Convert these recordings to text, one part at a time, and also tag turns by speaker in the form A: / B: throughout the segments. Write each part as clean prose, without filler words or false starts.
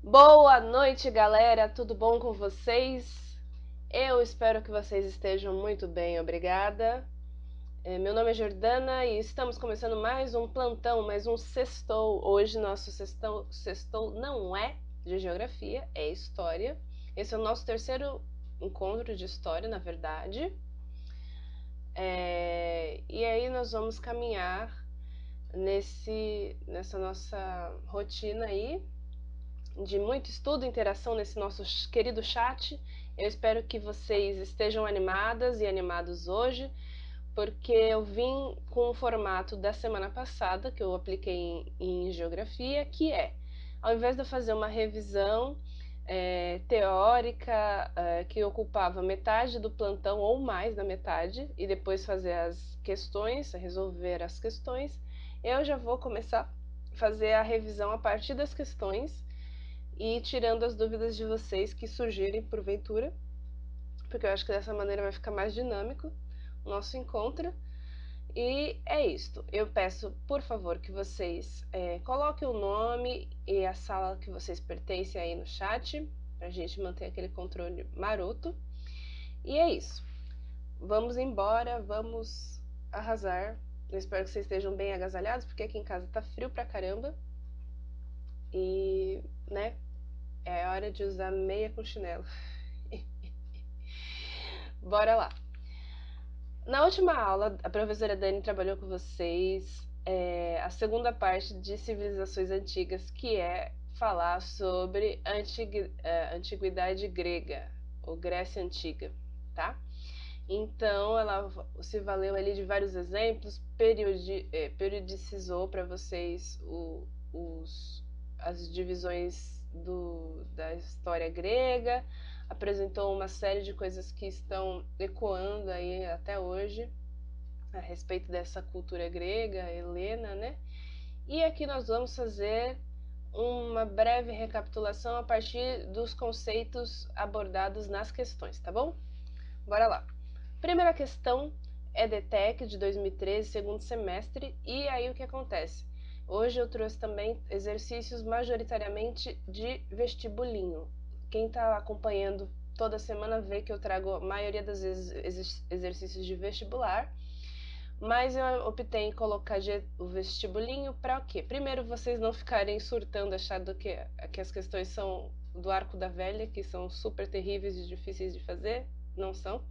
A: Boa noite, galera! Tudo bom com vocês? Eu espero que vocês estejam muito bem, obrigada. Meu nome é Jordana e estamos começando mais um plantão, mais um sextou. Hoje nosso sextou não é de geografia, é história. Esse é o nosso terceiro encontro de história, na verdade. E aí nós vamos caminhar nessa nossa rotina aí de muito estudo e interação nesse nosso querido chat. Eu espero que vocês estejam animadas e animados hoje, porque eu vim com o formato da semana passada, que eu apliquei em geografia, que é, ao invés de eu fazer uma revisão teórica que ocupava metade do plantão ou mais da metade, e depois fazer as questões, resolver as questões, eu já vou começar a fazer a revisão a partir das questões, e tirando as dúvidas de vocês que surgirem porventura, porque eu acho que dessa maneira vai ficar mais dinâmico o nosso encontro. E é isto. Eu peço, por favor, que vocês coloquem o nome e a sala que vocês pertencem aí no chat, pra gente manter aquele controle maroto. E é isso. Vamos embora, vamos arrasar. Eu espero que vocês estejam bem agasalhados, porque aqui em casa tá frio pra caramba. E, né, é hora de usar meia com chinelo. Bora lá! Na última aula, a professora Dani trabalhou com vocês a segunda parte de civilizações antigas, que é falar sobre a antiguidade grega, ou Grécia Antiga, tá? Então, ela se valeu ali de vários exemplos, periodicizou para vocês as divisões da história grega, apresentou uma série de coisas que estão ecoando aí até hoje a respeito dessa cultura grega, helena, né? E aqui nós vamos fazer uma breve recapitulação a partir dos conceitos abordados nas questões, tá bom? Bora lá! Primeira questão é DTEC de 2013, segundo semestre, e aí o que acontece? Hoje eu trouxe também exercícios majoritariamente de vestibulinho. Quem está acompanhando toda semana vê que eu trago a maioria das vezes exercícios de vestibular, mas eu optei em colocar o vestibulinho para o quê? Primeiro, vocês não ficarem surtando achando que as questões são do arco da velha, que são super terríveis e difíceis de fazer, não são.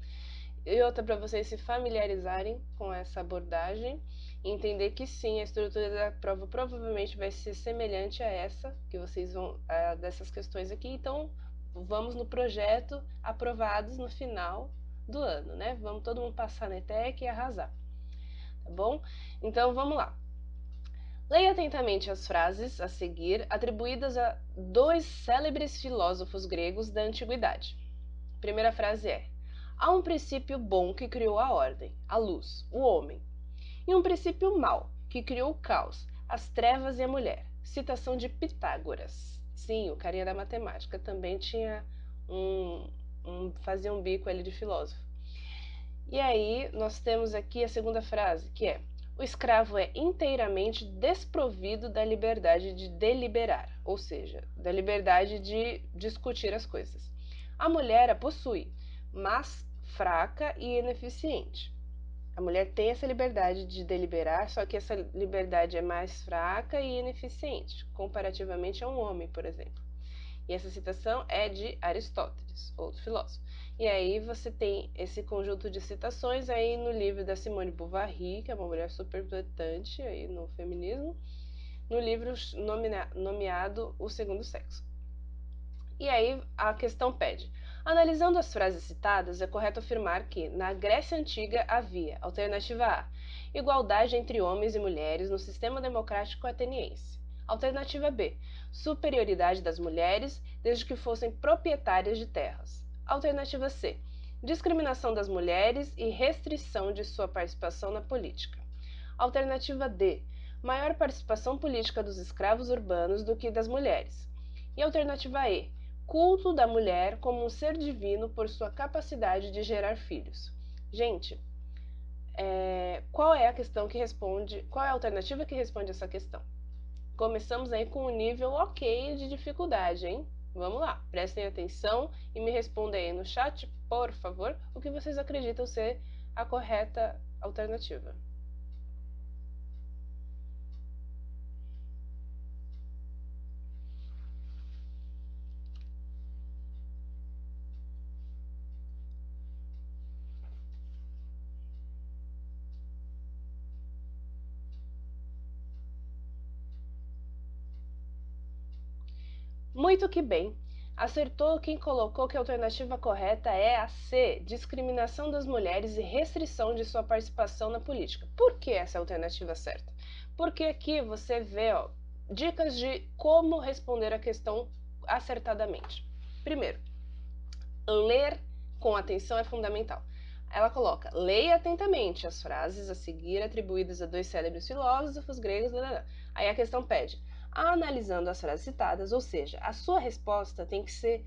A: E outra, para vocês se familiarizarem com essa abordagem e entender que sim, a estrutura da prova provavelmente vai ser semelhante a essa, que vocês vão, dessas questões aqui. Então, vamos no projeto aprovados no final do ano, né? Vamos todo mundo passar na ETEC e arrasar, tá bom? Então, vamos lá. Leia atentamente as frases a seguir, atribuídas a dois célebres filósofos gregos da antiguidade. A primeira frase é: há um princípio bom que criou a ordem, a luz, o homem, e um princípio mau que criou o caos, as trevas e a mulher. Citação de Pitágoras. Sim, o carinha da matemática também tinha fazia um bico ali de filósofo. E aí nós temos aqui a segunda frase, que é: o escravo é inteiramente desprovido da liberdade de deliberar, ou seja, da liberdade de discutir as coisas. A mulher a possui, mas fraca e ineficiente. A mulher tem essa liberdade de deliberar, só que essa liberdade é mais fraca e ineficiente, comparativamente a um homem, por exemplo. E essa citação é de Aristóteles, outro filósofo. E aí você tem esse conjunto de citações aí no livro da Simone Bovary, que é uma mulher super importante aí no feminismo, no livro nomeado O Segundo Sexo. E aí a questão pede: analisando as frases citadas, é correto afirmar que, na Grécia Antiga, havia, alternativa A, igualdade entre homens e mulheres no sistema democrático ateniense. Alternativa B, superioridade das mulheres, desde que fossem proprietárias de terras. Alternativa C, discriminação das mulheres e restrição de sua participação na política. Alternativa D, maior participação política dos escravos urbanos do que das mulheres. E alternativa E, culto da mulher como um ser divino por sua capacidade de gerar filhos. Gente, qual é a questão que responde, qual é a alternativa que responde essa questão? começamos aí com um nível ok de dificuldade, hein? Vamos lá, prestem atenção e me respondam aí no chat, por favor, o que vocês acreditam ser a correta alternativa. Muito que bem. Acertou quem colocou que a alternativa correta é a C, discriminação das mulheres e restrição de sua participação na política. Por que essa é a alternativa certa? Porque aqui você vê, dicas de como responder a questão acertadamente. Primeiro, ler com atenção é fundamental. Ela coloca, leia atentamente as frases a seguir atribuídas a dois célebres filósofos gregos, Aí a questão pede, analisando as frases citadas, ou seja, a sua resposta tem que ser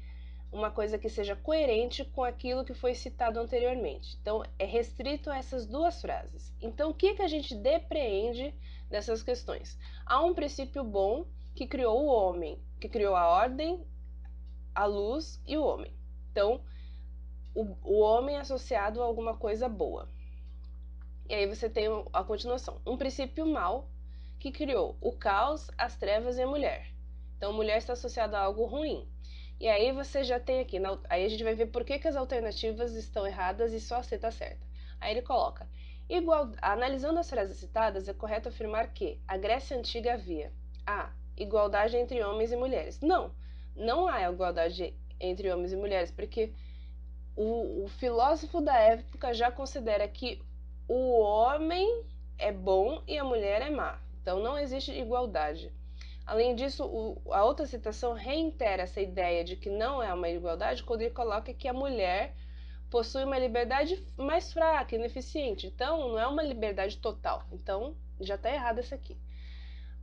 A: uma coisa que seja coerente com aquilo que foi citado anteriormente. Então, é restrito a essas duas frases. Então, o que a gente depreende dessas questões? Há um princípio bom que criou o homem, que criou a ordem, a luz e o homem. Então, o homem é associado a alguma coisa boa. E aí você tem a continuação. Um princípio mau que criou o caos, as trevas e a mulher. Então, mulher está associada a algo ruim. E aí você já tem aqui, aí a gente vai ver por que as alternativas estão erradas e só a C está certa. Aí ele coloca, analisando as frases citadas, é correto afirmar que a Grécia Antiga havia A. Igualdade entre homens e mulheres. Não há igualdade entre homens e mulheres, porque o filósofo da época já considera que o homem é bom e a mulher é má. Então, não existe igualdade. Além disso, a outra citação reitera essa ideia de que não é uma igualdade quando ele coloca que a mulher possui uma liberdade mais fraca, ineficiente. Então, não é uma liberdade total. Então, já está errado essa aqui.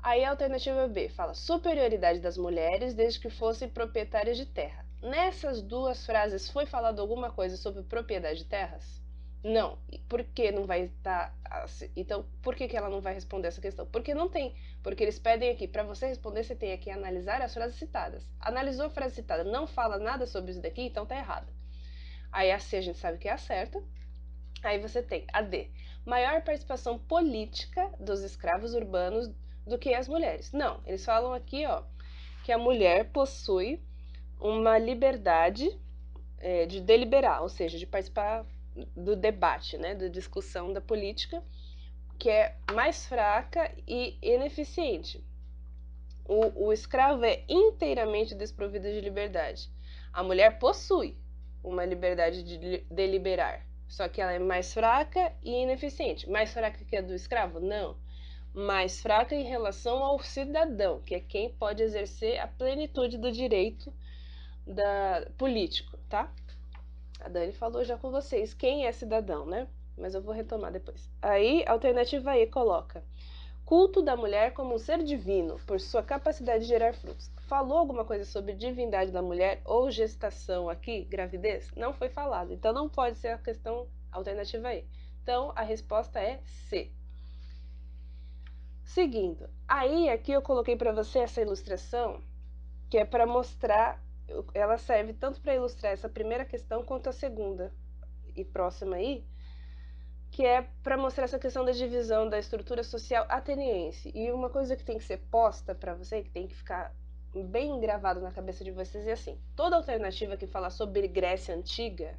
A: Aí a alternativa B fala superioridade das mulheres desde que fossem proprietárias de terra. Nessas duas frases foi falado alguma coisa sobre propriedade de terras? Não. Por que não vai estar... Então, por que ela não vai responder essa questão? Porque não tem. Porque eles pedem aqui, para você responder, você tem aqui analisar as frases citadas. Analisou a frase citada, não fala nada sobre isso daqui, então tá errado. Aí a C a gente sabe que é a certa. Aí você tem a D. Maior participação política dos escravos urbanos do que as mulheres. Não, eles falam aqui, que a mulher possui uma liberdade de deliberar, ou seja, de participar do debate, né, da discussão da política, que é mais fraca e ineficiente. O escravo é inteiramente desprovido de liberdade. A mulher possui uma liberdade de deliberar, só que ela é mais fraca e ineficiente. Mais fraca que a do escravo? Não. Mais fraca em relação ao cidadão, que é quem pode exercer a plenitude do direito político, tá? A Dani falou já com vocês quem é cidadão, né? Mas eu vou retomar depois. Aí, a alternativa E coloca culto da mulher como um ser divino, por sua capacidade de gerar frutos. Falou alguma coisa sobre divindade da mulher ou gestação aqui, gravidez? Não foi falado, então não pode ser a questão alternativa E. Então, a resposta é C. Seguindo, aí aqui eu coloquei para você essa ilustração, que é para mostrar, ela serve tanto para ilustrar essa primeira questão quanto a segunda e próxima aí, que é para mostrar essa questão da divisão da estrutura social ateniense. E uma coisa que tem que ser posta para você, que tem que ficar bem gravado na cabeça de vocês, é assim, toda alternativa que falar sobre Grécia Antiga,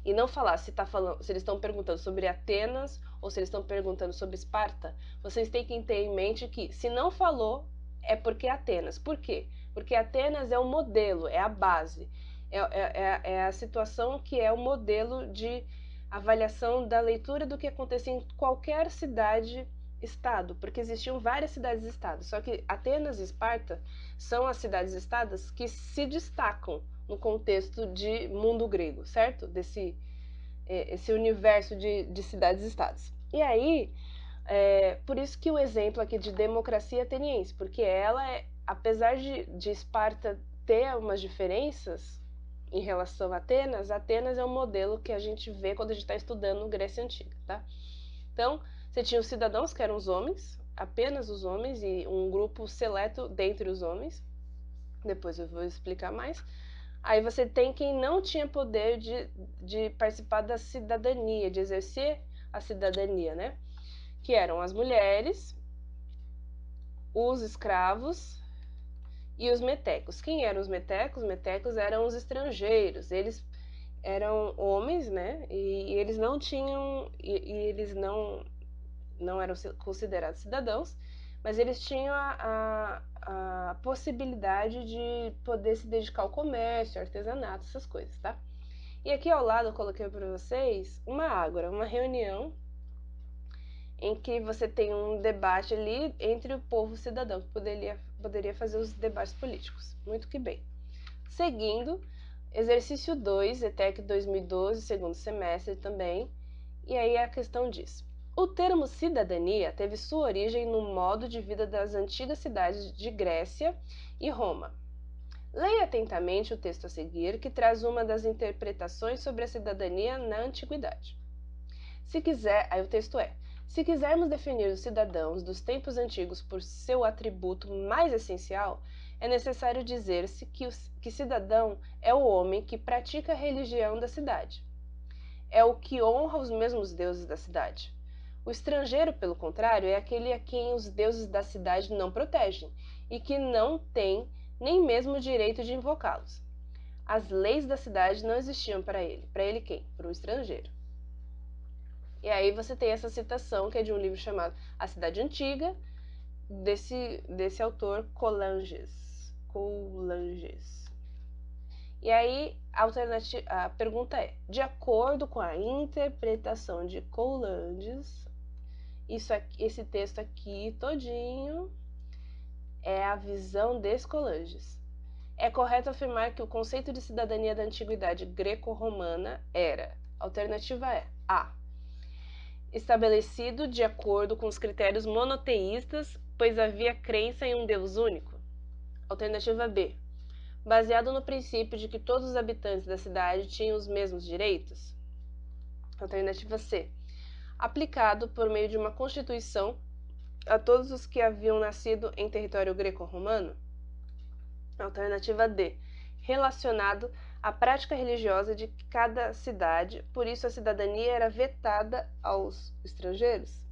A: e não falar se eles estão perguntando sobre Atenas ou se eles estão perguntando sobre Esparta, vocês têm que ter em mente que se não falou, é porque é Atenas. Por quê? Porque Atenas é o modelo, é a base, é a situação que é o modelo de avaliação da leitura do que acontecia em qualquer cidade-estado, porque existiam várias cidades-estados, só que Atenas e Esparta são as cidades-estados que se destacam no contexto de mundo grego, certo? Esse universo de cidades-estados. E aí, por isso que o exemplo aqui de democracia ateniense, porque ela apesar de Esparta ter umas diferenças em relação a Atenas é um modelo que a gente vê quando a gente está estudando Grécia Antiga, tá? Então, você tinha os cidadãos, que eram os homens, apenas os homens e um grupo seleto dentre os homens. Depois eu vou explicar mais. Aí você tem quem não tinha poder de participar da cidadania, de exercer a cidadania, né? Que eram as mulheres, os escravos e os metecos. Quem eram os metecos? Os metecos eram os estrangeiros. Eles eram homens, né? E eles não tinham, e eles não eram considerados cidadãos, mas eles tinham a possibilidade de poder se dedicar ao comércio, ao artesanato, essas coisas, tá? E aqui ao lado eu coloquei para vocês uma ágora, uma reunião em que você tem um debate ali entre o povo cidadão, que poderia fazer os debates políticos. Muito que bem. Seguindo, exercício 2, ETEC 2012, segundo semestre também, e aí a questão diz: o termo cidadania teve sua origem no modo de vida das antigas cidades de Grécia e Roma. Leia atentamente o texto a seguir, que traz uma das interpretações sobre a cidadania na antiguidade. Aí o texto é: se quisermos definir os cidadãos dos tempos antigos por seu atributo mais essencial, é necessário dizer-se que cidadão é o homem que pratica a religião da cidade. É o que honra os mesmos deuses da cidade. O estrangeiro, pelo contrário, é aquele a quem os deuses da cidade não protegem e que não tem nem mesmo o direito de invocá-los. As leis da cidade não existiam para ele. Para ele quem? Para o estrangeiro. E aí você tem essa citação, que é de um livro chamado A Cidade Antiga, desse autor Coulanges. E aí a pergunta é: de acordo com a interpretação de Coulanges, esse texto aqui todinho é a visão desse Coulanges. É correto afirmar que o conceito de cidadania da antiguidade greco-romana era: alternativa é A, estabelecido de acordo com os critérios monoteístas, pois havia crença em um Deus único. Alternativa B, baseado no princípio de que todos os habitantes da cidade tinham os mesmos direitos. Alternativa C, aplicado por meio de uma constituição a todos os que haviam nascido em território greco-romano. Alternativa D, relacionado à prática religiosa de cada cidade, por isso a cidadania era vetada aos estrangeiros.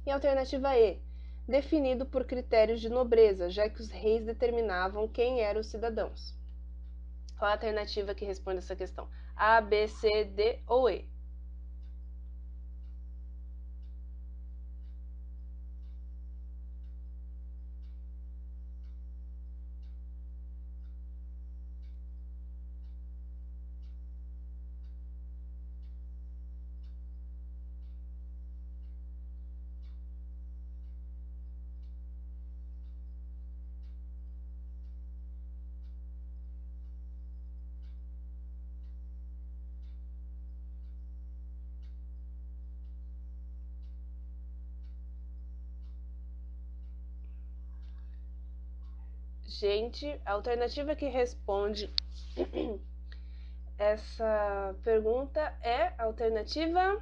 A: E alternativa E, definido por critérios de nobreza, já que os reis determinavam quem eram os cidadãos. Qual a alternativa que responde essa questão? A, B, C, D ou E? Gente, a alternativa que responde essa pergunta é a alternativa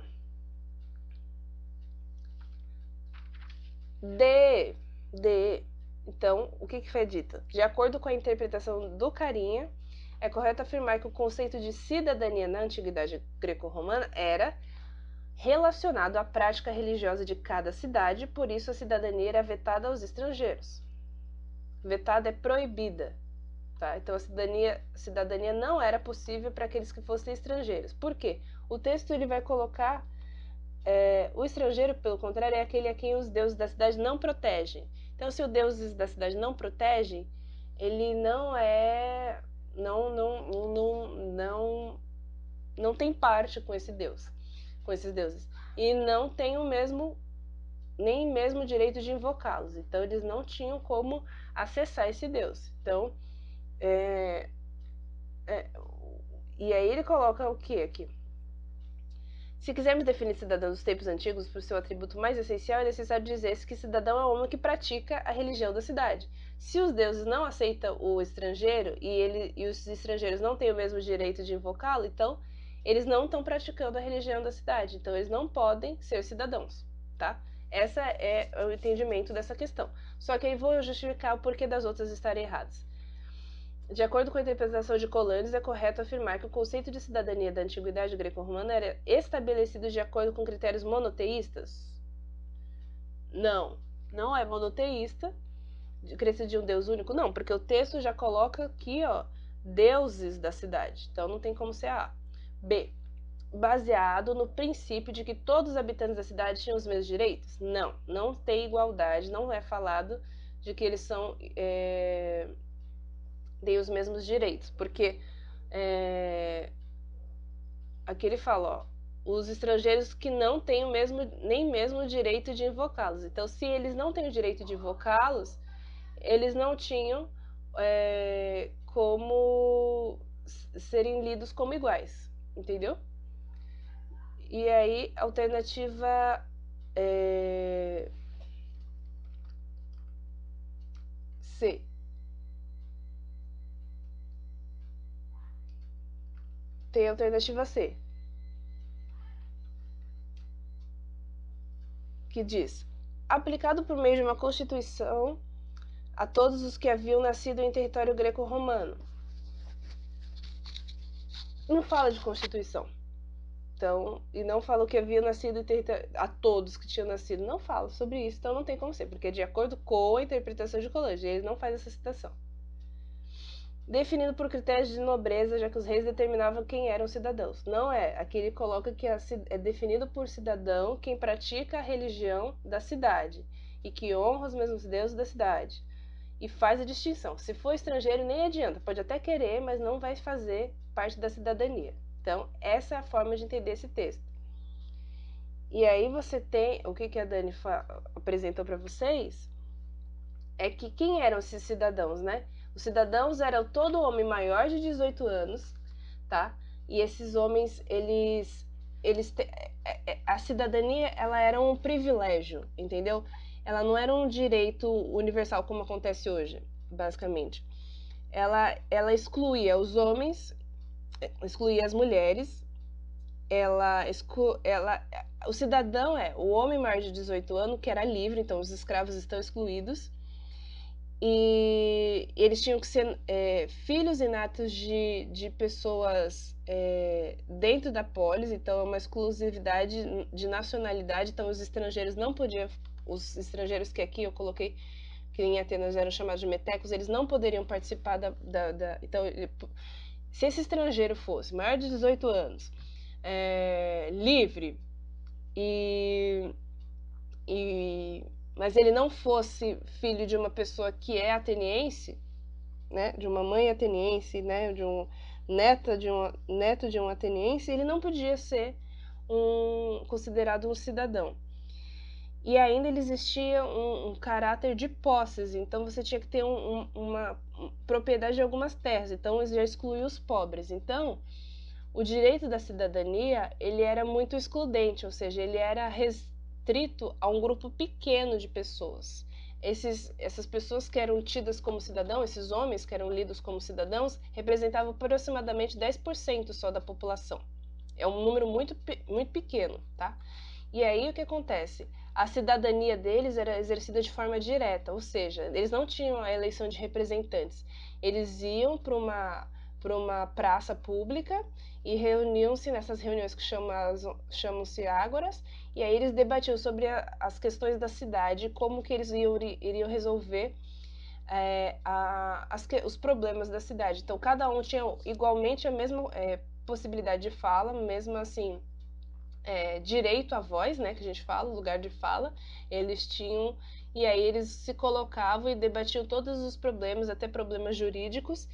A: D. D. Então, o que foi dito? De acordo com a interpretação do Carinha, é correto afirmar que o conceito de cidadania na antiguidade greco-romana era relacionado à prática religiosa de cada cidade, por isso a cidadania era vetada aos estrangeiros. Vetada é proibida, tá? Então a cidadania não era possível para aqueles que fossem estrangeiros. Por quê? O texto ele vai colocar o estrangeiro, pelo contrário, é aquele a quem os deuses da cidade não protegem. Então, se os deuses da cidade não protegem, ele não tem parte com esse Deus, com esses deuses, e não tem nem mesmo o direito de invocá-los. Então, eles não tinham como acessar esse Deus. Então, e aí ele coloca o que aqui? Se quisermos definir cidadão dos tempos antigos por seu atributo mais essencial, é necessário dizer-se que cidadão é o homem que pratica a religião da cidade. Se os deuses não aceitam o estrangeiro e os estrangeiros não têm o mesmo direito de invocá-lo, então eles não estão praticando a religião da cidade. Então eles não podem ser cidadãos, tá? Esse é o entendimento dessa questão. Só que aí vou justificar o porquê das outras estarem erradas. De acordo com a interpretação de Colanes, é correto afirmar que o conceito de cidadania da antiguidade greco-romana era estabelecido de acordo com critérios monoteístas? Não, não é monoteísta, cresce de um Deus único, não, porque o texto já coloca aqui, ó, deuses da cidade, então não tem como ser A. B, baseado no princípio de que todos os habitantes da cidade tinham os mesmos direitos? Não, não tem igualdade, não é falado de que eles são têm os mesmos direitos, porque aqui ele fala, ó, os estrangeiros que não têm nem mesmo o direito de invocá-los. Então, se eles não têm o direito de invocá-los, eles não tinham como serem lidos como iguais, entendeu? E aí, alternativa C. Tem a alternativa C, que diz: aplicado por meio de uma constituição a todos os que haviam nascido em território greco-romano. Não fala de constituição. Então, e não fala que havia nascido em território a todos que tinham nascido. Não fala sobre isso, então não tem como ser, porque é de acordo com a interpretação de Colanes, ele não faz essa citação. Definido por critérios de nobreza, já que os reis determinavam quem eram cidadãos. Não é. Aqui ele coloca que é definido por cidadão quem pratica a religião da cidade e que honra os mesmos deuses da cidade. E faz a distinção. Se for estrangeiro, nem adianta. Pode até querer, mas não vai fazer parte da cidadania. Então, essa é a forma de entender esse texto. E aí você tem... O que a Dani apresentou para vocês é que quem eram esses cidadãos, né? Os cidadãos eram todo homem maior de 18 anos, tá? E esses homens, a cidadania, ela era um privilégio, entendeu? Ela não era um direito universal como acontece hoje, basicamente. Ela excluía os homens, excluía as mulheres, o cidadão é o homem maior de 18 anos que era livre, então os escravos estão excluídos. E eles tinham que ser filhos inatos de pessoas dentro da polis, então é uma exclusividade de nacionalidade, então os estrangeiros não podiam, os estrangeiros que aqui eu coloquei, que em Atenas eram chamados de metecos, eles não poderiam participar então, se esse estrangeiro fosse maior de 18 anos, livre, mas ele não fosse filho de uma pessoa que é ateniense, né, de uma mãe ateniense, né, neto de um ateniense, ele não podia ser considerado um cidadão. E ainda ele existia um caráter de posses, então você tinha que ter uma propriedade de algumas terras, então isso já excluiu os pobres. Então, o direito da cidadania, ele era muito excludente, ou seja, ele era restrito a um grupo pequeno de pessoas. Essas pessoas que eram tidas como cidadãos, esses homens que eram lidos como cidadãos, representavam aproximadamente 10% só da população. É um número muito, muito pequeno, tá? E aí o que acontece? A cidadania deles era exercida de forma direta, ou seja, eles não tinham a eleição de representantes. Eles iam para uma praça pública e reuniam-se nessas reuniões que chamam-se ágoras, e aí eles debatiam sobre as questões da cidade, como que eles iriam resolver os problemas da cidade. Então, cada um tinha igualmente a mesma possibilidade de fala, mesmo assim, direito à voz, né, que a gente fala, lugar de fala, eles tinham, e aí eles se colocavam e debatiam todos os problemas, até problemas jurídicos.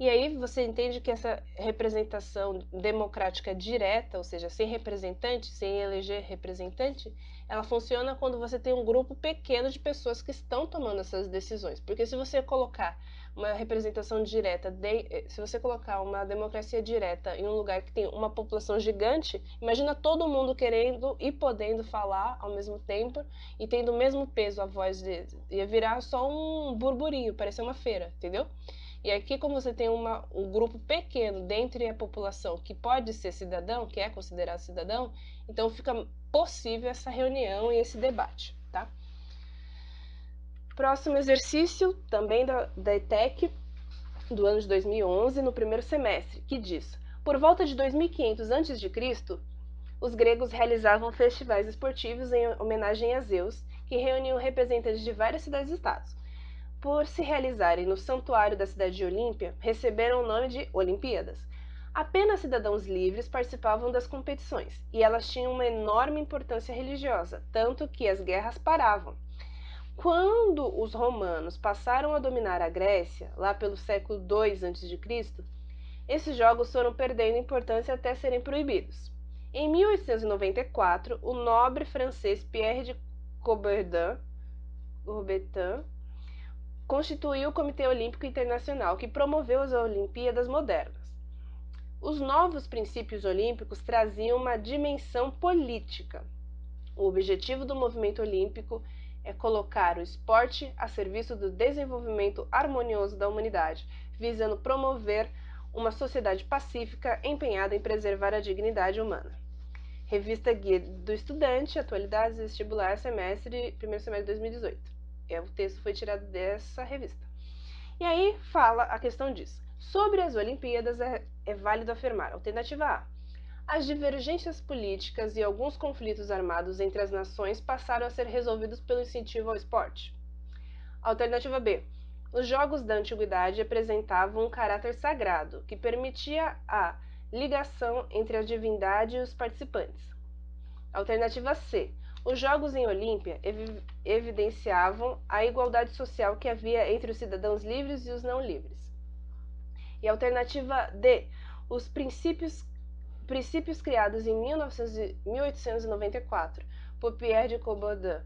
A: E aí você entende que essa representação democrática direta, ou seja, sem representante, sem eleger representante, ela funciona quando você tem um grupo pequeno de pessoas que estão tomando essas decisões. Porque se você colocar uma representação direta, se você colocar uma democracia direta em um lugar que tem uma população gigante, imagina todo mundo querendo e podendo falar ao mesmo tempo e tendo o mesmo peso a voz deles. Ia virar só um burburinho, parecer uma feira, entendeu? E aqui, como você tem um grupo pequeno dentre a população que pode ser cidadão, que é considerado cidadão, então fica possível essa reunião e esse debate. tá? Próximo exercício, também da ETEC, do ano de 2011, no primeiro semestre, que diz: por volta de 2500 a.C., os gregos realizavam festivais esportivos em homenagem a Zeus, que reuniam representantes de várias cidades-estados. Por se realizarem no santuário da cidade de Olímpia, receberam o nome de Olimpíadas. Apenas cidadãos livres participavam das competições, e elas tinham uma enorme importância religiosa, tanto que as guerras paravam. Quando os romanos passaram a dominar a Grécia, lá pelo século II a.C., esses jogos foram perdendo importância até serem proibidos. Em 1894, o nobre francês Pierre de Coubertin constituiu o Comitê Olímpico Internacional, que promoveu as Olimpíadas modernas. Os novos princípios olímpicos traziam uma dimensão política. O objetivo do movimento olímpico é colocar o esporte a serviço do desenvolvimento harmonioso da humanidade, visando promover uma sociedade pacífica empenhada em preservar a dignidade humana. Revista Guia do Estudante, Atualidades, Vestibular, primeiro semestre de 2018. O texto foi tirado dessa revista. E aí fala, a questão diz: sobre as Olimpíadas é válido afirmar, alternativa A, as divergências políticas e alguns conflitos armados entre as nações passaram a ser resolvidos pelo incentivo ao esporte. Alternativa B, os jogos da antiguidade apresentavam um caráter sagrado, que permitia a ligação entre a divindade e os participantes. Alternativa C, os jogos em Olímpia evidenciavam a igualdade social que havia entre os cidadãos livres e os não livres. E alternativa D, os princípios criados em 1894 por Pierre de Coubertin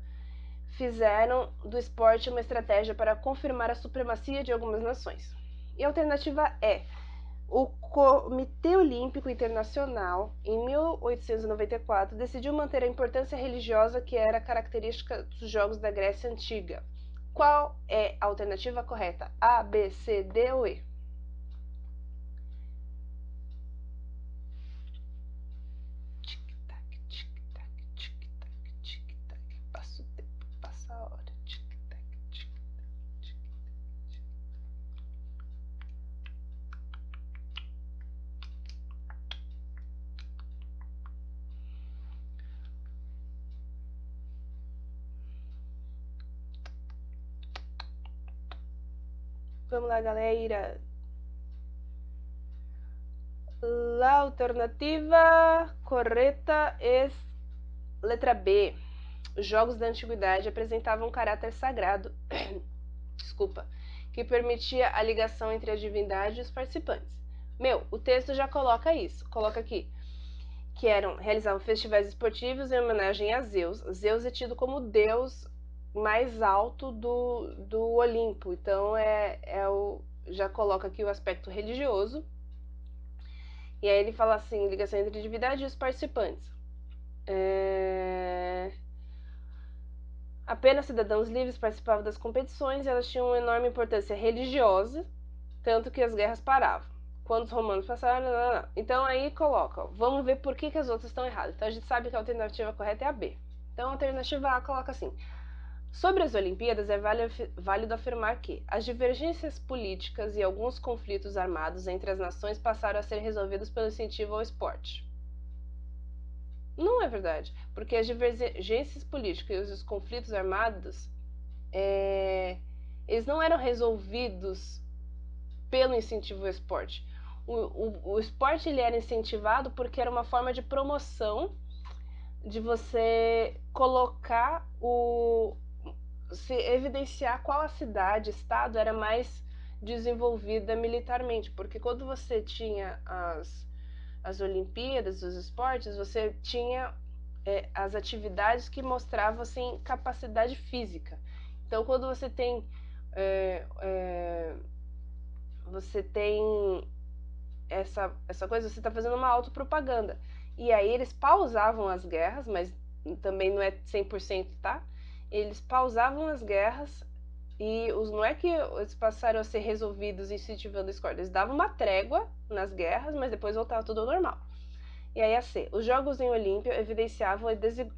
A: fizeram do esporte uma estratégia para confirmar a supremacia de algumas nações. E a alternativa E, o Comitê Olímpico Internacional, em 1894, decidiu manter a importância religiosa que era característica dos Jogos da Grécia Antiga. Qual é a alternativa correta? A, B, C, D ou E? Tic-tac, tic-tac, tic-tac, tic-tac. Passa o tempo, passa a hora. Tic-tac, tic-tac, tic-tac. Vamos lá, galera. A alternativa correta é letra B. Os jogos da antiguidade apresentavam um caráter sagrado, desculpa, que permitia a ligação entre a divindade e os participantes. O texto já coloca isso. Coloca aqui que realizavam festivais esportivos em homenagem a Zeus. Zeus é tido como o deus mais alto do Olimpo. Então já coloca aqui o aspecto religioso. E aí ele fala assim, ligação entre a divindade e os participantes. Apenas cidadãos livres participavam das competições e elas tinham uma enorme importância religiosa, tanto que as guerras paravam. Quando os romanos passaram... Não. Então aí coloca, vamos ver por que as outras estão erradas. Então a gente sabe que a alternativa correta é a B. Então a alternativa A coloca assim: sobre as Olimpíadas é válido afirmar que as divergências políticas e alguns conflitos armados entre as nações passaram a ser resolvidos pelo incentivo ao esporte. Não é verdade, porque as divergências políticas e os conflitos armados, eles não eram resolvidos pelo incentivo ao esporte. O esporte ele era incentivado porque era uma forma de promoção, de você colocar se evidenciar qual a cidade, estado era mais desenvolvida militarmente, porque quando você tinha as Olimpíadas, os esportes, você tinha as atividades que mostravam assim, capacidade física. Então, quando você tem essa coisa, você está fazendo uma autopropaganda. E aí eles pausavam as guerras, mas também não é 100%, tá? Eles pausavam as guerras e não é que eles passaram a ser resolvidos incentivando a escolha. Eles davam uma trégua nas guerras, mas depois voltava tudo ao normal. E aí a C. Os Jogos em Olímpia evidenciavam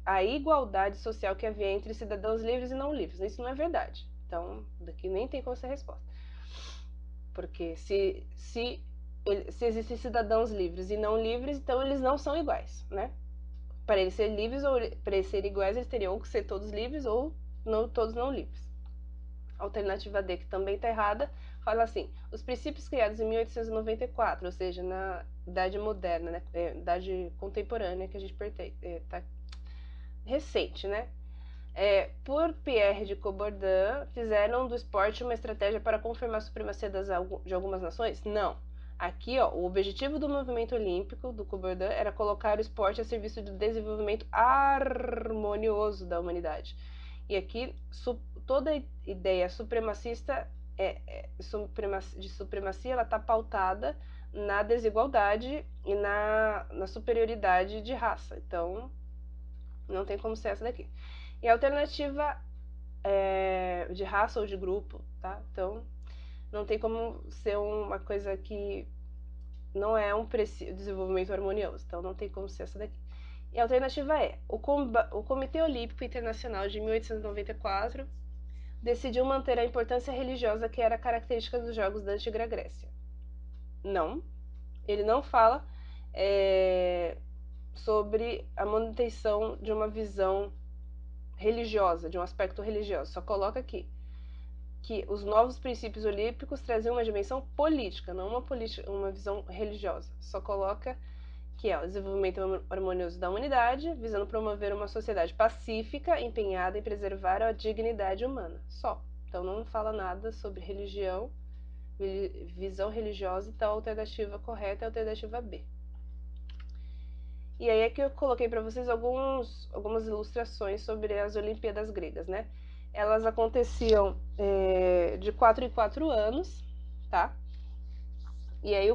A: a igualdade social que havia entre cidadãos livres e não livres. Isso não é verdade. Então, daqui nem tem como ser resposta. Porque se existem cidadãos livres e não livres, então eles não são iguais, né? Para eles serem livres ou para eles serem iguais, eles teriam que ser todos livres ou não, todos não livres. Alternativa D, que também está errada, fala assim: os princípios criados em 1894, ou seja, na idade moderna, né, idade contemporânea que a gente tá recente, né, por Pierre de Coubertin, fizeram do esporte uma estratégia para confirmar a supremacia de algumas nações? Não. Aqui, ó, o objetivo do movimento olímpico do Coubertin era colocar o esporte a serviço do desenvolvimento harmonioso da humanidade. E aqui, toda ideia supremacista de supremacia, ela está pautada na desigualdade e na superioridade de raça. Então, não tem como ser essa daqui. E a alternativa de raça ou de grupo, tá? Então, não tem como ser uma coisa que não é um desenvolvimento harmonioso. Então, não tem como ser essa daqui. E a alternativa é: o Comitê Olímpico Internacional de 1894 decidiu manter a importância religiosa que era característica dos Jogos da Antiga Grécia. Não. Ele não fala sobre a manutenção de uma visão religiosa, de um aspecto religioso. Só coloca aqui que os novos princípios olímpicos traziam uma dimensão política, não uma visão religiosa. Só coloca que é o desenvolvimento harmonioso da humanidade, visando promover uma sociedade pacífica, empenhada em preservar a dignidade humana. Só. Então não fala nada sobre religião, visão religiosa, então a alternativa correta é a alternativa B. E aí é que eu coloquei para vocês algumas ilustrações sobre as Olimpíadas gregas, né? Elas aconteciam de 4 em 4 anos, tá? E aí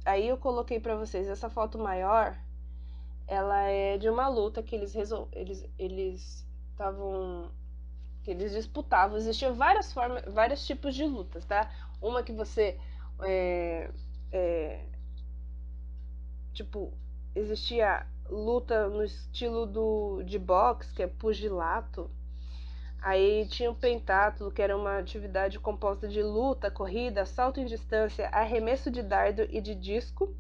A: aí eu coloquei para vocês essa foto maior, ela é de uma luta que eles disputavam. Existiam vários tipos de lutas, tá? Uma que você tipo, existia luta no estilo de boxe, que é pugilato. Aí tinha o pentatlo, que era uma atividade composta de luta, corrida, salto em distância, arremesso de dardo e de disco.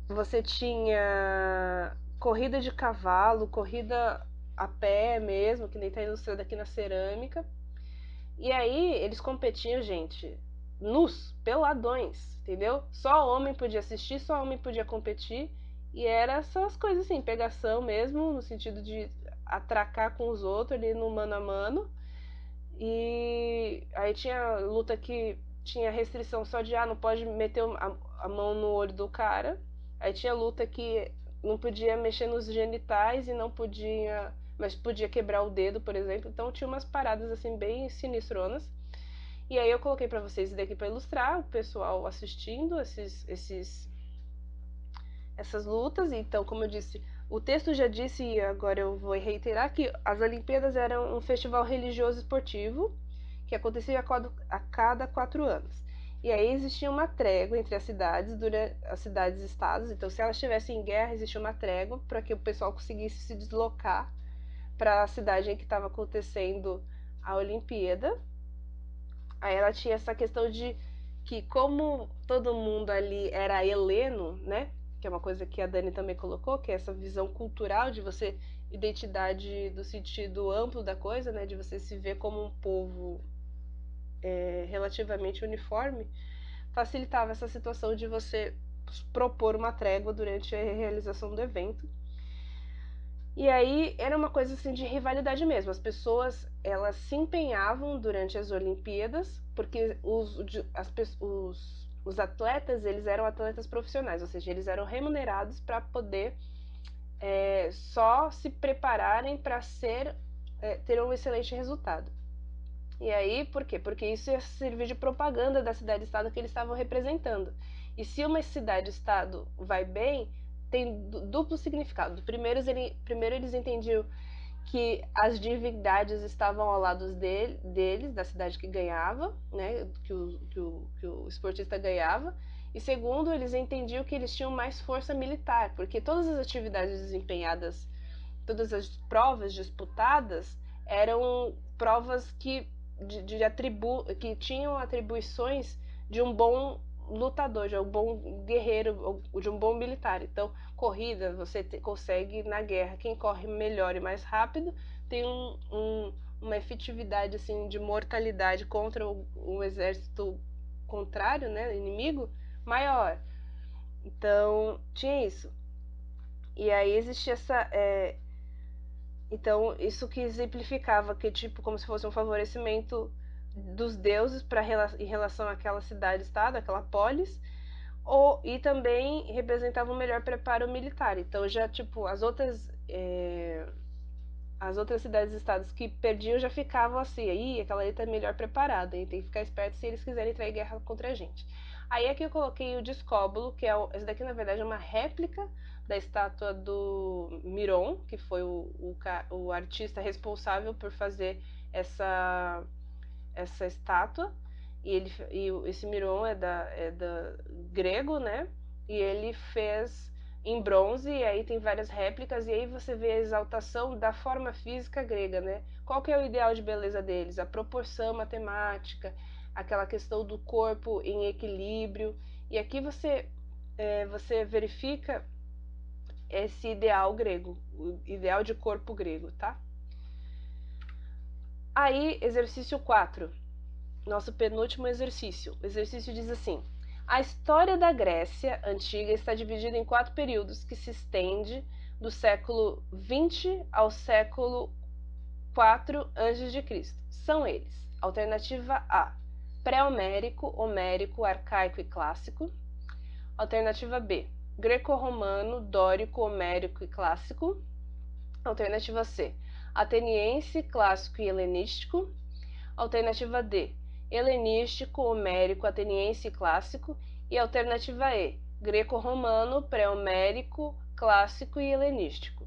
A: Você tinha corrida de cavalo, corrida a pé mesmo, que nem está ilustrado aqui na cerâmica. E aí eles competiam, gente, nus, peladões, entendeu? Só homem podia assistir, só homem podia competir. E era essas coisas assim, pegação mesmo, no sentido de atracar com os outros ali no mano a mano. E aí tinha luta que tinha restrição só de não pode meter a mão no olho do cara. Aí tinha luta que não podia mexer nos genitais e não podia, mas podia quebrar o dedo, por exemplo. Então tinha umas paradas assim bem sinistronas. E aí eu coloquei para vocês daqui para ilustrar o pessoal assistindo essas lutas. Então, como eu disse, o texto já disse, e agora eu vou reiterar, que as Olimpíadas eram um festival religioso esportivo que acontecia a cada 4 anos. E aí existia uma trégua entre as cidades, as cidades e estados. Então, se elas estivessem em guerra, existia uma trégua para que o pessoal conseguisse se deslocar para a cidade em que estava acontecendo a Olimpíada. Aí ela tinha essa questão de que, como todo mundo ali era heleno, né? Que é uma coisa que a Dani também colocou, que é essa visão cultural de você, identidade do sentido amplo da coisa, né? De você se ver como um povo relativamente uniforme, facilitava essa situação de você propor uma trégua durante a realização do evento. E aí era uma coisa assim de rivalidade mesmo. As pessoas, elas se empenhavam durante as Olimpíadas, porque os atletas, eles eram atletas profissionais, ou seja, eles eram remunerados para poder só se prepararem para ter um excelente resultado. E aí, por quê? Porque isso ia servir de propaganda da cidade-estado que eles estavam representando. E se uma cidade-estado vai bem, tem duplo significado. Primeiro eles entendiam que as divindades estavam ao lado deles, da cidade que ganhava, né, que o esportista ganhava, e segundo, eles entendiam que eles tinham mais força militar, porque todas as atividades desempenhadas, todas as provas disputadas eram provas que que tinham atribuições de um bom lutador, de um bom guerreiro, de um bom militar. Então, corrida, você consegue na guerra, quem corre melhor e mais rápido tem uma efetividade assim de mortalidade contra o exército contrário, né, inimigo, maior. Então, tinha isso. E aí existia essa... Então, isso que exemplificava que, tipo, como se fosse um favorecimento dos deuses em relação àquela cidade-estado, aquela polis, e também representava um melhor preparo militar. Então, já, tipo, as outras cidades-estados que perdiam já ficavam assim, aí aquela ali tá melhor preparada, e tem que ficar esperto se eles quiserem entrar em guerra contra a gente. Aí aqui eu coloquei o Discóbulo, que esse daqui na verdade é uma réplica da estátua do Miron, que foi o artista responsável por fazer essa estátua. E esse Miron é da grego, né? E ele fez em bronze, e aí tem várias réplicas, e aí você vê a exaltação da forma física grega, né? Qual que é o ideal de beleza deles? A proporção matemática, aquela questão do corpo em equilíbrio. E aqui você verifica esse ideal grego, o ideal de corpo grego, tá? Aí, exercício 4, nosso penúltimo exercício. O exercício diz assim: a história da Grécia Antiga está dividida em 4 períodos que se estende do século 20 ao século 4 a.C. São eles: alternativa A, pré-homérico, homérico, arcaico e clássico. Alternativa B, greco-romano, dórico, homérico e clássico. Alternativa C, ateniense, clássico e helenístico. Alternativa D, helenístico, homérico, ateniense e clássico. E alternativa E, greco-romano, pré-homérico, clássico e helenístico.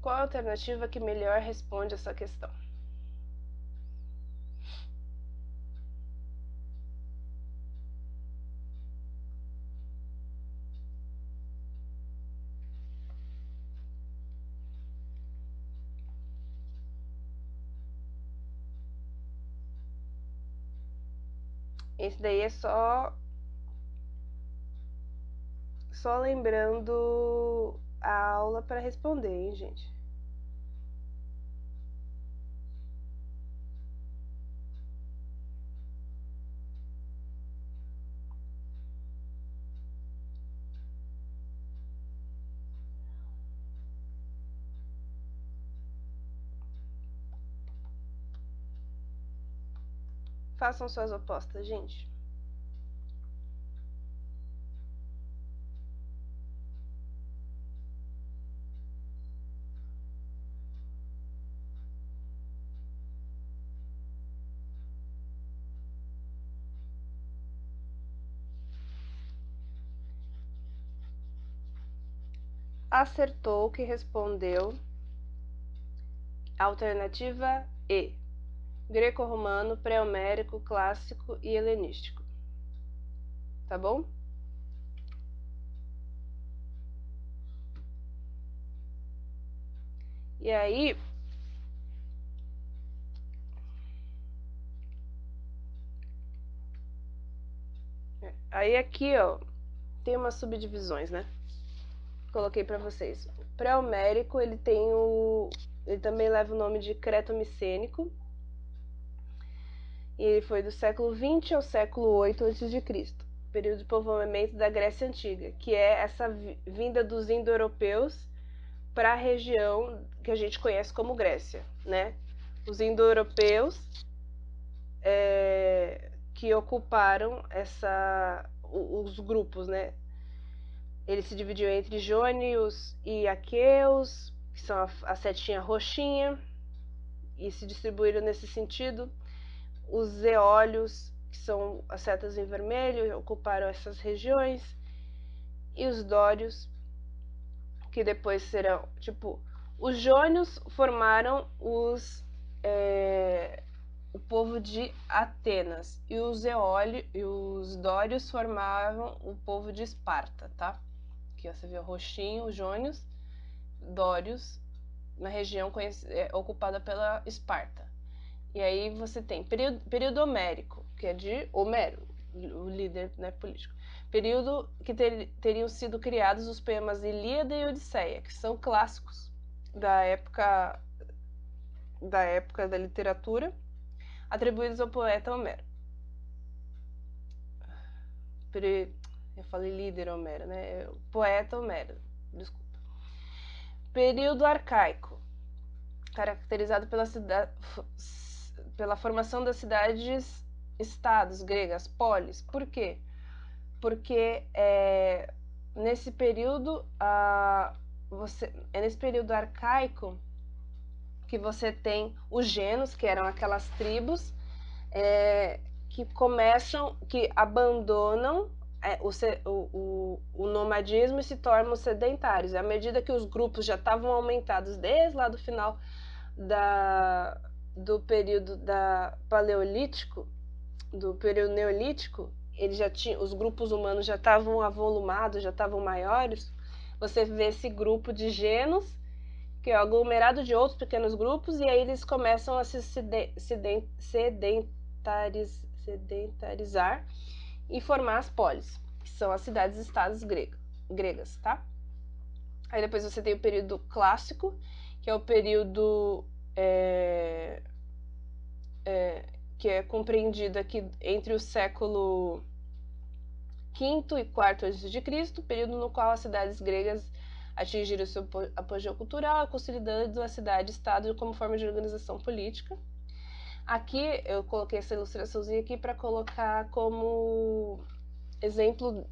A: Qual a alternativa que melhor responde essa questão? Esse daí é só lembrando a aula para responder, hein, gente? Façam suas apostas, gente. Acertou que respondeu a alternativa E, greco-romano, pré-homérico, clássico e helenístico. Tá bom? E aí, aqui, ó, tem umas subdivisões, né? Coloquei para vocês. O pré-homérico, ele também leva o nome de creto-micênico. E ele foi do século 20 ao século 8 a.C., período de povoamento da Grécia Antiga, que é essa vinda dos indo-europeus para a região que a gente conhece como Grécia, né? Os indo-europeus que ocuparam os grupos, né? Ele se dividiu entre jônios e aqueus, que são a setinha roxinha, e se distribuíram nesse sentido. Os eólios, que são as setas em vermelho, ocuparam essas regiões. E os dórios, que depois serão, tipo, Os jônios formaram o povo de Atenas e os dórios formavam o povo de Esparta, tá? Aqui você vê o roxinho, os jônios, dórios, na região ocupada pela Esparta. E aí você tem período homérico, que é de Homero, o líder, né, político. Período que teriam sido criados os poemas Ilíada e Odisseia, que são clássicos da época da literatura, atribuídos ao poeta Homero. Eu falei líder Homero, né? Poeta Homero, desculpa. Período arcaico, caracterizado pela formação das cidades-estados gregas, polis. Por quê? Porque nesse período nesse período arcaico que você tem os genos, que eram aquelas tribos que abandonam o nomadismo e se tornam sedentários. À medida que os grupos já estavam aumentados desde lá do final do período paleolítico, do período neolítico, os grupos humanos já estavam avolumados, já estavam maiores. Você vê esse grupo de genos, que é aglomerado de outros pequenos grupos, e aí eles começam a se sedentarizar e formar as polis, que são as cidades-estados gregas, tá? Aí depois você tem o período clássico, que é o período que é compreendido aqui entre o século V e IV a.C., período no qual as cidades gregas atingiram seu apogeu cultural, consolidando a cidade-estado como forma de organização política. Aqui eu coloquei essa ilustraçãozinha aqui para colocar como exemplo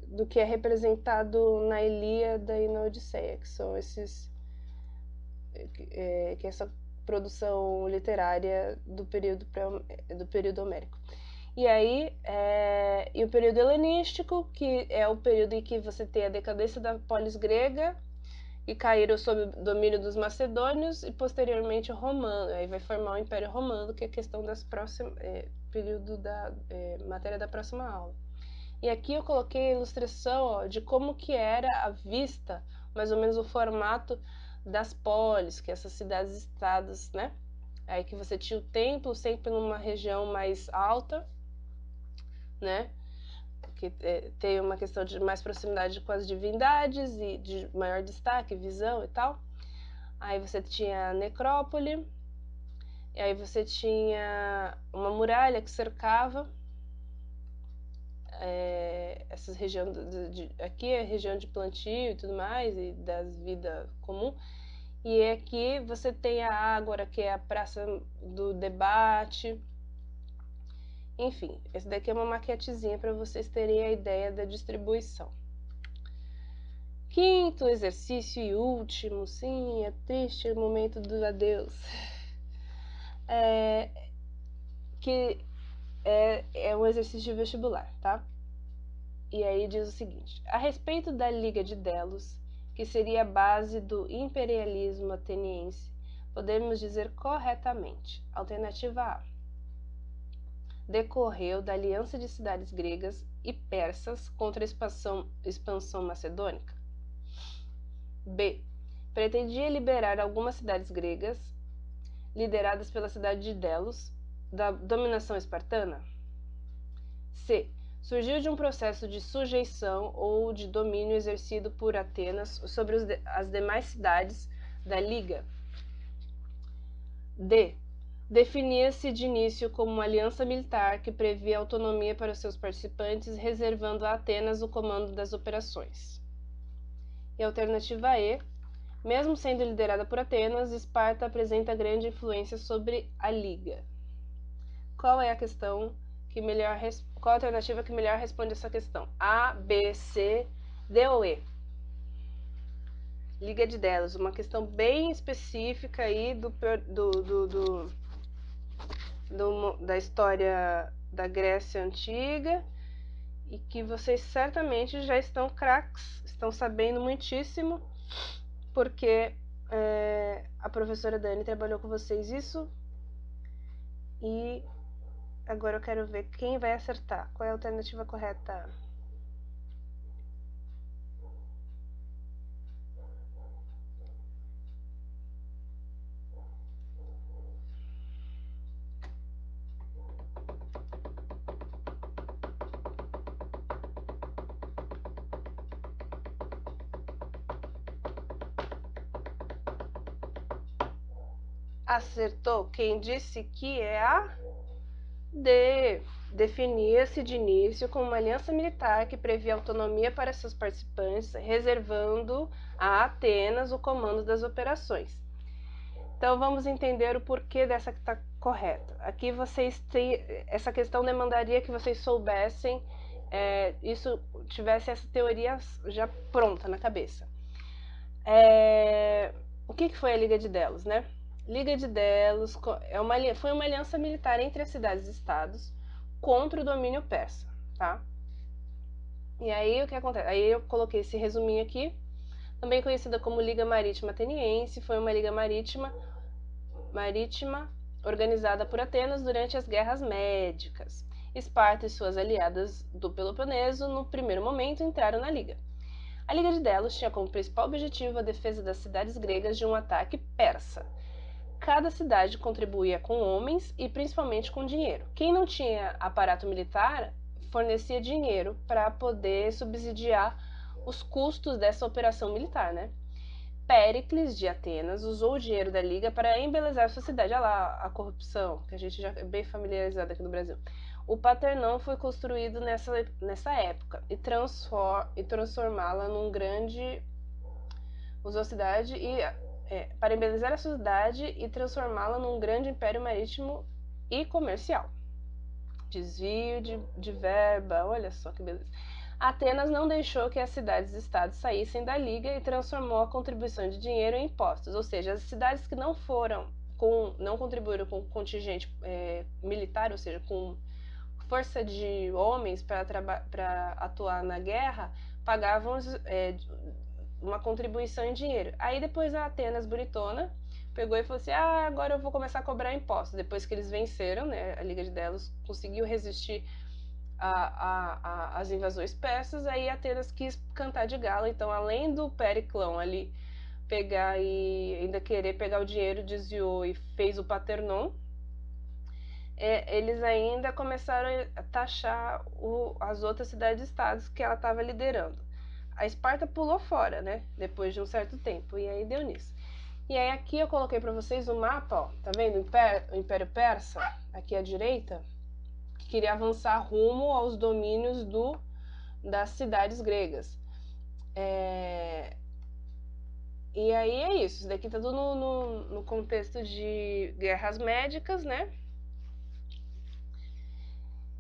A: do que é representado na Ilíada e na Odisseia, que são que é essa produção literária do período homérico. E aí, e o período helenístico, que é o período em que você tem a decadência da polis grega, e caíram sob o domínio dos macedônios e posteriormente o romano. Aí vai formar o Império Romano, que é a questão das próximas período da matéria da próxima aula. E aqui eu coloquei a ilustração de como que era a vista, mais ou menos o formato das polis, que é essas cidades-estados, né? Aí que você tinha o templo sempre numa região mais alta, né? Que tem uma questão de mais proximidade com as divindades e de maior destaque, visão e tal. Aí você tinha a necrópole, e aí você tinha uma muralha que cercava essa região aqui é a região de plantio e tudo mais, e das vida comum. E aqui você tem a Ágora, que é a praça do debate. Enfim, esse daqui é uma maquetezinha para vocês terem a ideia da distribuição. Quinto exercício e último, sim, é triste o momento do adeus. Que é um exercício de vestibular, tá? E aí diz o seguinte: a respeito da Liga de Delos, que seria a base do imperialismo ateniense, podemos dizer corretamente. Alternativa A: decorreu da aliança de cidades gregas e persas contra a expansão macedônica. B: pretendia liberar algumas cidades gregas, lideradas pela cidade de Delos, da dominação espartana. C: surgiu de um processo de sujeição ou de domínio exercido por Atenas sobre as demais cidades da Liga. D: definia-se de início como uma aliança militar que previa autonomia para os seus participantes, reservando a Atenas o comando das operações. E a alternativa E: mesmo sendo liderada por Atenas, Esparta apresenta grande influência sobre a Liga. Qual é a questão qual a alternativa que melhor responde essa questão? A, B, C, D ou E? Liga de Delos, uma questão bem específica aí da história da Grécia Antiga, e que vocês certamente já estão craques, estão sabendo muitíssimo, porque a professora Dani trabalhou com vocês isso. E agora eu quero ver quem vai acertar. Qual é a alternativa correta? Acertou quem disse que é a D. Definia-se de início como uma aliança militar que previa autonomia para seus participantes, reservando a Atenas o comando das operações. Então vamos entender o porquê dessa que está correta. Aqui vocês têm, essa questão demandaria que vocês soubessem, tivesse essa teoria já pronta na cabeça. O que foi a Liga de Delos, né? Liga de Delos foi uma aliança militar entre as cidades-estados contra o domínio persa, tá? E aí o que acontece? Aí eu coloquei esse resuminho aqui, também conhecida como Liga Marítima Ateniense, foi uma liga marítima organizada por Atenas durante as Guerras Médicas. Esparta e suas aliadas do Peloponeso, no primeiro momento, entraram na liga. A Liga de Delos tinha como principal objetivo a defesa das cidades gregas de um ataque persa. Cada cidade contribuía com homens e principalmente com dinheiro. Quem não tinha aparato militar fornecia dinheiro para poder subsidiar os custos dessa operação militar, né? Péricles de Atenas usou o dinheiro da Liga para embelezar sua cidade. Olha lá a corrupção, que a gente já é bem familiarizado aqui no Brasil. O Partenon foi construído nessa época e transformá-la num grande... Usou a cidade para embelezar a sua cidade e transformá-la num grande império marítimo e comercial. Desvio de verba, olha só que beleza. Atenas não deixou que as cidades-estados saíssem da liga e transformou a contribuição de dinheiro em impostos, ou seja, as cidades que não contribuíram com contingente militar, ou seja, com força de homens para atuar na guerra, pagavam uma contribuição em dinheiro. Aí depois a Atenas bonitona pegou e falou assim, agora eu vou começar a cobrar impostos. Depois que eles venceram, né, a Liga de Delos conseguiu resistir às invasões persas, aí Atenas quis cantar de gala. Então, além do Periclão ali pegar e ainda querer pegar o dinheiro, desviou e fez o Partenon, eles ainda começaram a taxar as outras cidades-estados que ela estava liderando. A Esparta pulou fora, né? Depois de um certo tempo. E aí deu nisso. E aí aqui eu coloquei para vocês o mapa, ó. Tá vendo? O Império Persa, aqui à direita, que queria avançar rumo aos domínios das cidades gregas. E aí é isso. Isso daqui tá tudo no contexto de guerras médicas, né?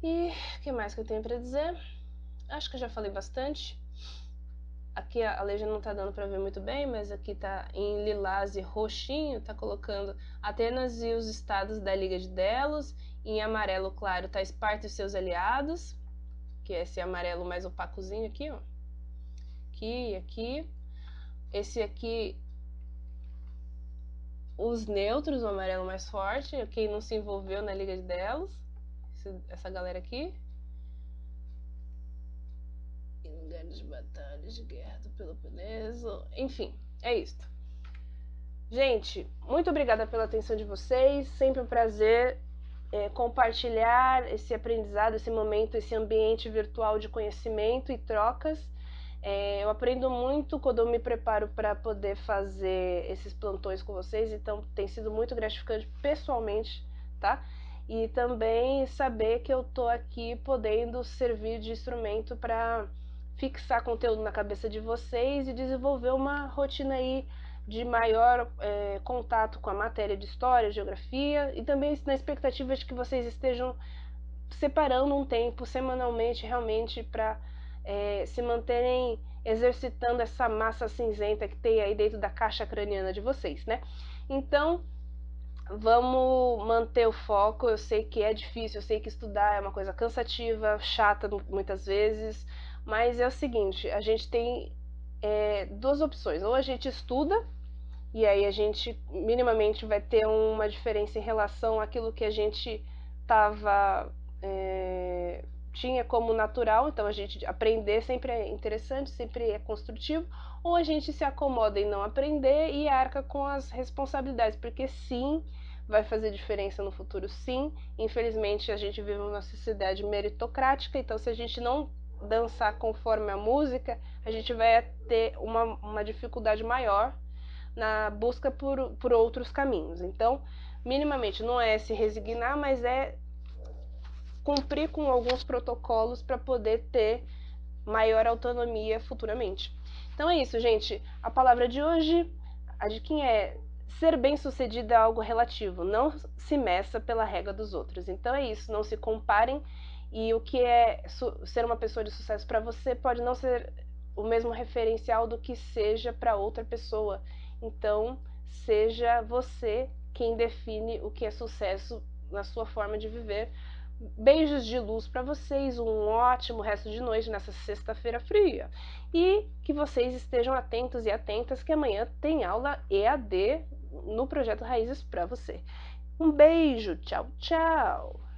A: E o que mais que eu tenho para dizer? Acho que eu já falei bastante. Aqui a legenda não tá dando para ver muito bem, mas aqui tá em lilás e roxinho, tá colocando Atenas e os estados da Liga de Delos. Em amarelo claro tá Esparta e seus aliados, que é esse amarelo mais opacozinho aqui, ó. Aqui e aqui. Esse aqui, os neutros, o amarelo mais forte, quem não se envolveu na Liga de Delos, essa galera aqui. De batalhas de guerra do Peloponeso, enfim, é isso. Gente, muito obrigada pela atenção de vocês, sempre um prazer compartilhar esse aprendizado, esse momento, esse ambiente virtual de conhecimento e trocas. Eu aprendo muito quando eu me preparo para poder fazer esses plantões com vocês, então tem sido muito gratificante pessoalmente, tá? E também saber que eu tô aqui podendo servir de instrumento para fixar conteúdo na cabeça de vocês e desenvolver uma rotina aí de maior contato com a matéria de história, geografia, e também na expectativa de que vocês estejam separando um tempo semanalmente realmente para se manterem exercitando essa massa cinzenta que tem aí dentro da caixa craniana de vocês, né? Então, vamos manter o foco. Eu sei que é difícil, eu sei que estudar é uma coisa cansativa, chata muitas vezes, mas é o seguinte, a gente tem duas opções: ou a gente estuda e aí a gente minimamente vai ter uma diferença em relação àquilo que a gente tava, tinha como natural, então a gente aprender sempre é interessante, sempre é construtivo, ou a gente se acomoda em não aprender e arca com as responsabilidades, porque sim, vai fazer diferença no futuro, sim. Infelizmente a gente vive uma sociedade meritocrática, então se a gente não dançar conforme a música, a gente vai ter uma dificuldade maior na busca por outros caminhos. Então, minimamente, não é se resignar, mas é cumprir com alguns protocolos para poder ter maior autonomia futuramente. Então é isso, gente. A palavra de hoje, a de quem é ser bem-sucedido é algo relativo. Não se meça pela régua dos outros. Então é isso, não se comparem. E o que é ser uma pessoa de sucesso para você pode não ser o mesmo referencial do que seja para outra pessoa. Então, seja você quem define o que é sucesso na sua forma de viver. Beijos de luz para vocês, um ótimo resto de noite nessa sexta-feira fria. E que vocês estejam atentos e atentas que amanhã tem aula EAD no Projeto Raízes para você. Um beijo, tchau, tchau!